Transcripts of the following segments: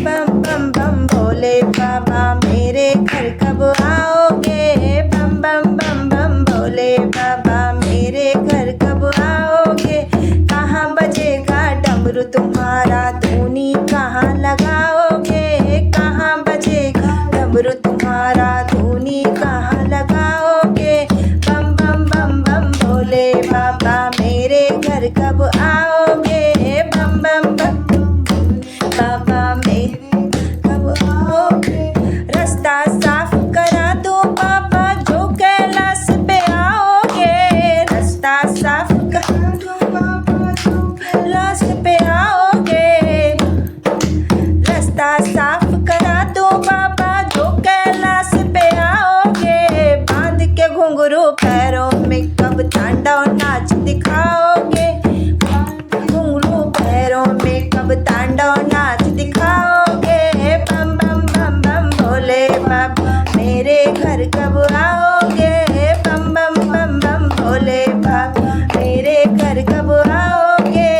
बम बम बम भोले बाबा मेरे घर कब आओगे। बम बम बम बम भोले बाबा मेरे घर कब आओगे। कहाँ बजेगा डमरू तुम्हारा धूनी कहाँ लगाओगे। कहाँ बजेगा डमरू तुम्हारा धूनी कहाँ लगाओगे। बम बम बम बम भोले बाबा मेरे घर कब आओगे। बम बम बम बाबा मेरे कब आओगे। रास्ता साफ करा दो बाबा जो कैलाश पे आओगे। रास्ता साफ करा दो बाबा जो कैलाश पे आओगे। रास्ता साफ करा दो बाबा जो कैलाश पे आओगे। बांध के घुंघरू पैरों में कब तांडव नाच दिखाओगे। घुंघरू पैरों में कब तांडव नाच दिखाओगे। बम बम बम बम भोले बाबा मेरे घर कब आओगे। बम बम बम बम भोले बाबा मेरे घर कब आओगे।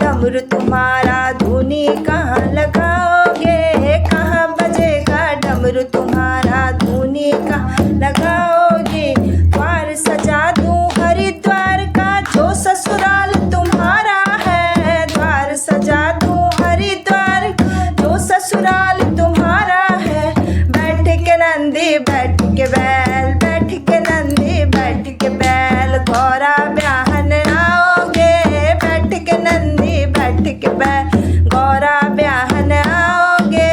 डमरू तुम्हारा धूनी कहाँ लगाओगे। कहाँ बजेगा डमरू तुम्हारा धूनी कहाँ लगाओगे। द्वार सजा दूं हरिद्वार का जो ससुराल तुम्हारा है। द्वार सजा दूं हरिद्वार का जो ससुराल तुम्हारा है। बैठ के नंदी बैठ के बैल बैठ के नंदी बैठ के बैल गौरा ब्याहन आओगे। बैठ के नंदी बैठ के बैल गौरा ब्याहन आओगे।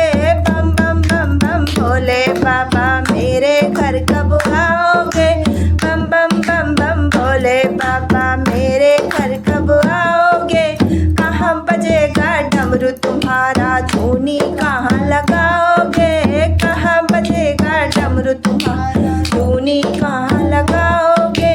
बम बम बम बम भोले बाबा मेरे घर कब आओगे। बम बम बम बम भोले बाबा मेरे घर कब आओगे। कहाँ बजेगा डमरू तुम्हारा धूनी कहाँ लगाओगे। कहाँ बजेगा डमरू तुम्हारा धूनी कहाँ लगाओगे।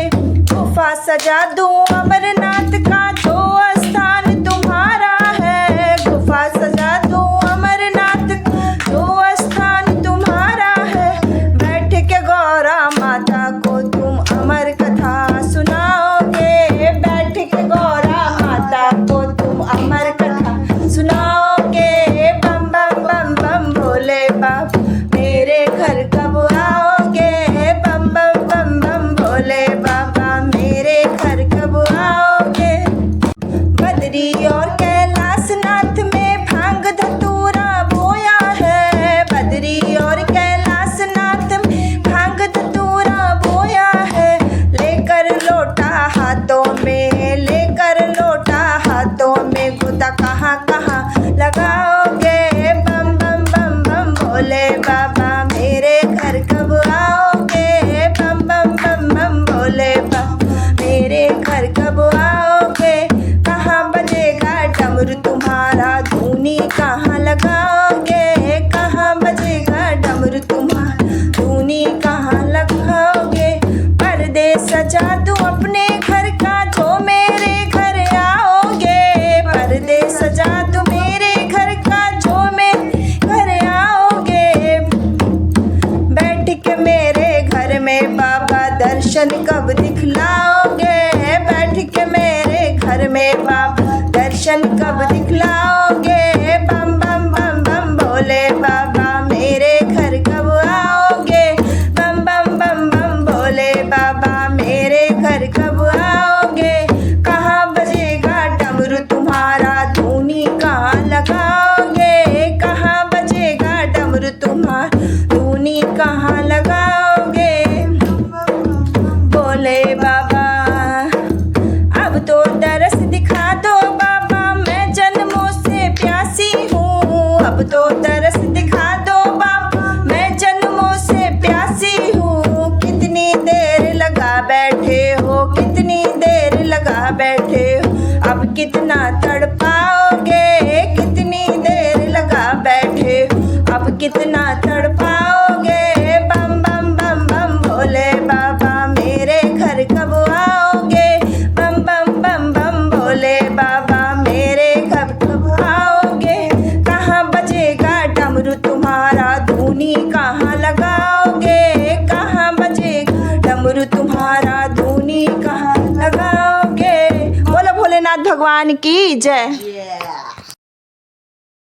गुफा सजा दूं अमरनाथ का जो स्थान तुम्हारा है। गुफा सजा दूं अमरनाथ का जो स्थान तुम्हारा है। बैठ के गौरा माता को तुम अमर कथा सुनाओगे। बैठ के गौरा माता को तुम अमर कथा सुनाओगे। बम बम बम बम भोले बाबा मेरे घर कब आओगे। बम बम बम बम भोले बाबा मेरे घर कब आओगे। बद्री और कैलाश नाथ में भांग धतूरा बोया है। बद्री और कैलाश नाथ में भांग धतूरा बोया है। लेकर लोटा हाथों में लेकर लोटा हाथों में गुदा कहाँ कहाँ लगाओगे। बम बम बम बम भोले बाबा मेरे घर कब आओगे। बम बम बम बम भोले बाबा मेरे घर कब आओगे। कहाँ बजेगा डमरू तुम्हारा धूनी कहाँ लगाओगे। कहाँ बजेगा डमरू तुम्हारा धूनी कहाँ लगाओगे। पर्दे सजा दूं अपने घर का जो मेरे घर आओगे। पर्दे सजा दूं मेरे घर का जो मेरे घर आओगे। बैठ के मेरे घर में बाबा दर्शन कब दिखलाओगे। बैठ के मेरे घर में बाबा दर्शन कब दिखलाओगे। बम बम बम बम भोले बाबा मेरे घर कब आओगे। बम बम बम बम भोले बाबा मेरे घर कब आओगे। कहाँ बजेगा डमरू तुम्हारा धूनी कहाँ लगाओगे। कहाँ बजेगा डमरू तुम्हारा धूनी कहाँ लगाओगे। भोले बाबा अब तो तरस दिखा दो बाबा मैं जन्मों से प्यासी हूँ। अब तो तरस दिखा दो बाबा मैं जन्मों से प्यासी हूँ। कितनी देर लगा बैठे हो कितनी देर लगा बैठे हो। अब कितना तड़पाओगे कितनी देर लगा बैठे हो। अब कितना तड़पाओगे। बम बम बम बम भोले बाबा मेरे घर कब आओगे। बम बम बम बम भोले बाबा मेरे घर कब आओगे। कहाँ बजेगा डमरू तुम्हारा धूनी कहाँ लगाओगे। कहाँ बजेगा डमरू तुम्हारा धूनी कहाँ लगाओगे। बोलो भोलेनाथ भगवान की जय।